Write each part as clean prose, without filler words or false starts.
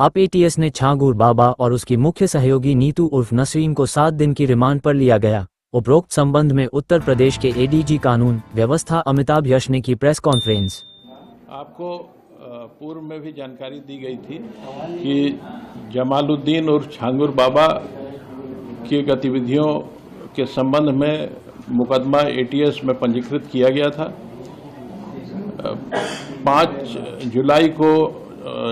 अब एटीएस ने छांगुर बाबा और उसकी मुख्य सहयोगी नीतू उर्फ नसरीन को 7 दिन की रिमांड पर लिया गया। उपरोक्त संबंध में उत्तर प्रदेश के एडीजी कानून व्यवस्था अमिताभ यश ने की प्रेस कॉन्फ्रेंस। आपको पूर्व में भी जानकारी दी गई थी कि जमालुद्दीन उर्फ छांगुर बाबा की गतिविधियों के संबंध में मुकदमा एटीएस में पंजीकृत किया गया था। 5 जुलाई को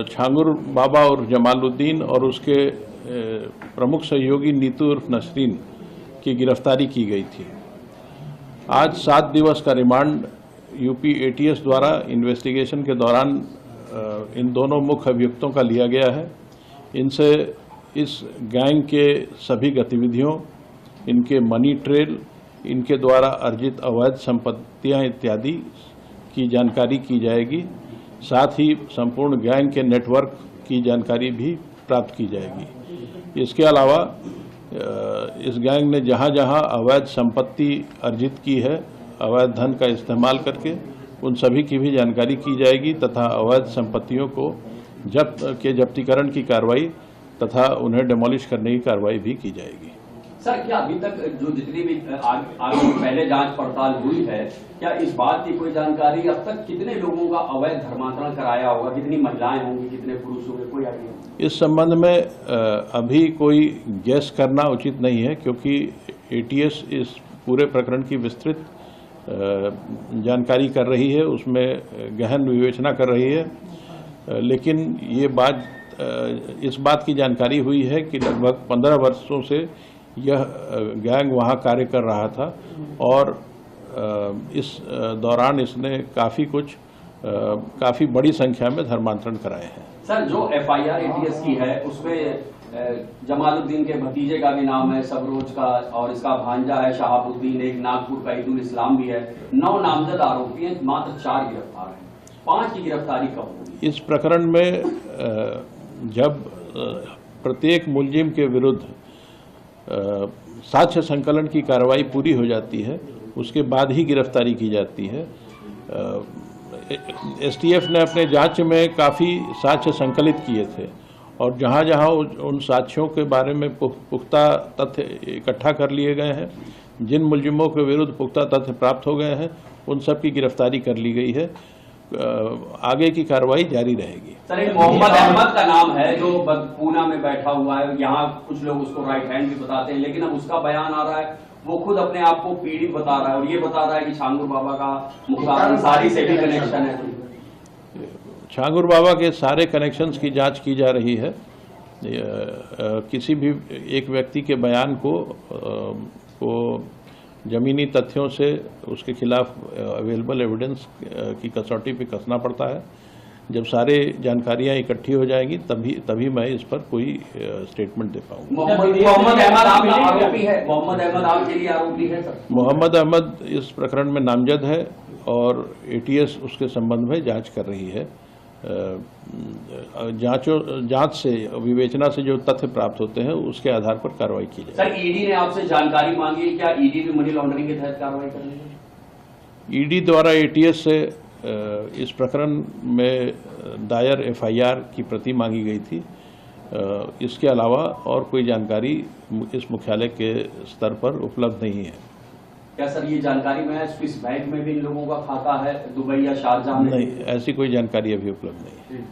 छांगुर बाबा उर्फ जमालुद्दीन और उसके प्रमुख सहयोगी नीतू उर्फ नसरीन की गिरफ्तारी की गई थी। आज 7 दिवस का रिमांड यूपी एटीएस द्वारा इन्वेस्टिगेशन के दौरान इन दोनों मुख्य अभियुक्तों का लिया गया है। इनसे इस गैंग के सभी गतिविधियों, इनके मनी ट्रेल, इनके द्वारा अर्जित अवैध संपत्तियां इत्यादि की जानकारी की जाएगी। साथ ही संपूर्ण गैंग के नेटवर्क की जानकारी भी प्राप्त की जाएगी। इसके अलावा इस गैंग ने जहां जहां अवैध संपत्ति अर्जित की है, अवैध धन का इस्तेमाल करके, उन सभी की भी जानकारी की जाएगी तथा अवैध संपत्तियों को जब्तीकरण की कार्रवाई तथा उन्हें डिमोलिश करने की कार्रवाई भी की जाएगी। सर, क्या अभी तक जो जितनी भी आगे पहले जांच पड़ताल हुई है, क्या इस बात की कोई जानकारी अब तक कितने लोगों का अवैध धर्मांतरण कराया होगा, कितनी महिलाएं होंगी, कितने पुरुष होंगे, कोई आइडिया? इस संबंध में अभी कोई गैस करना उचित नहीं है, क्योंकि एटीएस इस पूरे प्रकरण की विस्तृत जानकारी कर रही है, उसमें गहन विवेचना कर रही है। लेकिन ये बात इस बात की जानकारी हुई है कि लगभग 15 वर्षों से यह गैंग वहाँ कार्य कर रहा था और इस दौरान इसने काफ़ी बड़ी संख्या में धर्मांतरण कराए हैं। सर, जो एफआईआर एटीएस की है उसमें जमालुद्दीन के भतीजे का भी नाम है, सबरोज का, और इसका भांजा है शहाबुद्दीन, एक नागपुर का ईदुल इस्लाम भी है। 9 नामजद आरोपी हैं, मात्र 4 गिरफ्तार हैं। 5 की गिरफ्तारी कब होगी? इस प्रकरण में जब प्रत्येक मुलजिम के विरुद्ध साक्ष्य संकलन की कार्रवाई पूरी हो जाती है, उसके बाद ही गिरफ्तारी की जाती है। एसटीएफ ने अपने जांच में काफ़ी साक्ष्य संकलित किए थे और जहां जहां उन साक्ष्यों के बारे में पुख्ता तथ्य इकट्ठा कर लिए गए हैं, जिन मुलजिमों के विरुद्ध पुख्ता तथ्य प्राप्त हो गए हैं, उन सब की गिरफ्तारी कर ली गई है। आगे की कार्रवाई जारी रहेगी। सर, एक मोहम्मद अहमद का नाम है जो पूना में बैठा हुआ है, यहाँ कुछ लोग उसको राइट हैंड भी बताते हैं, लेकिन अब उसका बयान आ रहा है, वो खुद अपने आप को पीड़ित बता रहा है और ये बता रहा है कि छांगुर बाबा का मुख्तार अंसारी से भी कनेक्शन है। छांगुर बाबा के सारे कनेक्शंस की जांच की जा रही है। किसी भी एक व्यक्ति के बयान को जमीनी तथ्यों से उसके खिलाफ अवेलेबल एविडेंस की कसौटी पे कसना पड़ता है। जब सारे जानकारियां इकट्ठी हो जाएंगी तभी मैं इस पर कोई स्टेटमेंट दे पाऊंगा। मोहम्मद अहमद आपके लिए आरोपी है सर? मोहम्मद अहमद इस प्रकरण में नामजद है और एटीएस उसके संबंध में जांच कर रही है। जांच से, विवेचना से जो तथ्य प्राप्त होते हैं उसके आधार पर कार्रवाई की जाए। सर, ईडी ने आपसे जानकारी मांगी है, क्या ईडी भी मनी लॉन्ड्रिंग के तहत कार्रवाई कर रही है? ईडी द्वारा एटीएस से इस प्रकरण में दायर एफआईआर की प्रति मांगी गई थी। इसके अलावा और कोई जानकारी इस मुख्यालय के स्तर पर उपलब्ध नहीं है। क्या सर ये जानकारी में है स्विस बैंक में भी इन लोगों का खाता है, दुबई या शारजाह में? नहीं, ऐसी कोई जानकारी अभी उपलब्ध नहीं है।